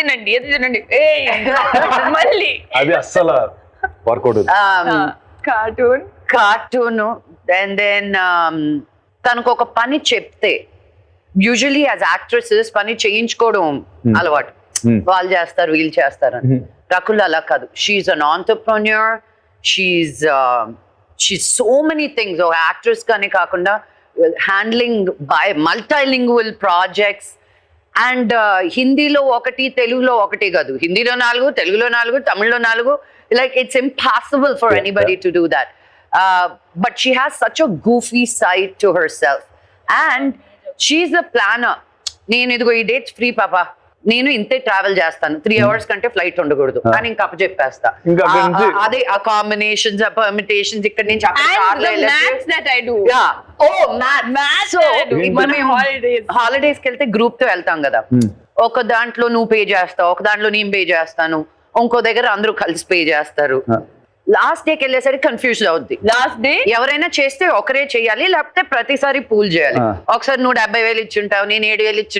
తినండి ఏది తినండి మళ్ళీ అది అస్సలు వర్కౌట్. కార్టూన్ అండ్ దెన్ తనకు ఒక పని చెప్తే యూజువలీ యాజ్ యాక్ట్రెసెస్ పని చేయించుకోవడం అలవాటు, వాళ్ళు చేస్తారు వీళ్ళు చేస్తారు అని. రకుల్ అలా కాదు, she an entrepreneur, she so many things. ఒక యాక్ట్రెస్ కానీ కాకుండా handling by multilingual projects. And హిందీలో ఒకటి తెలుగులో ఒకటి కాదు, హిందీలో 4, తెలుగులో 4, తమిళ్లో 4. Like it's impossible for anybody to do that. But she has such a goofy side to herself. And she's a planner. నేను ఇదిగో ఈ డేట్స్ ఫ్రీ పాపా, నేను ఇంతే ట్రావెల్ చేస్తాను, 3 hours కంటే ఫ్లైట్ ఉండకూడదు అని ఇంకా చెప్పేస్తా. అదే ఆ కాంబినేషన్స్, ఆ పర్మిటేషన్స్, ఇక్కడ నుంచి హాలిడేస్ కి వెళ్తే గ్రూప్ తో వెళ్తాం కదా, ఒక దాంట్లో నువ్వు పే చేస్తావు, ఒక దాంట్లో నేను పే చేస్తాను, ఇంకో దగ్గర అందరూ కలిసి పే చేస్తారు. లాస్ట్ డేకి వెళ్ళేసరికి కన్ఫ్యూజ్ అవుద్ది. లాస్ట్ డే ఎవరైనా చేస్తే ఒకరే చేయాలి, లేకపోతే ప్రతిసారి పూల్ చేయాలి. ఒకసారి నువ్వు 70,000 ఇచ్చుంటావు, నేను 7,000 ఇచ్చి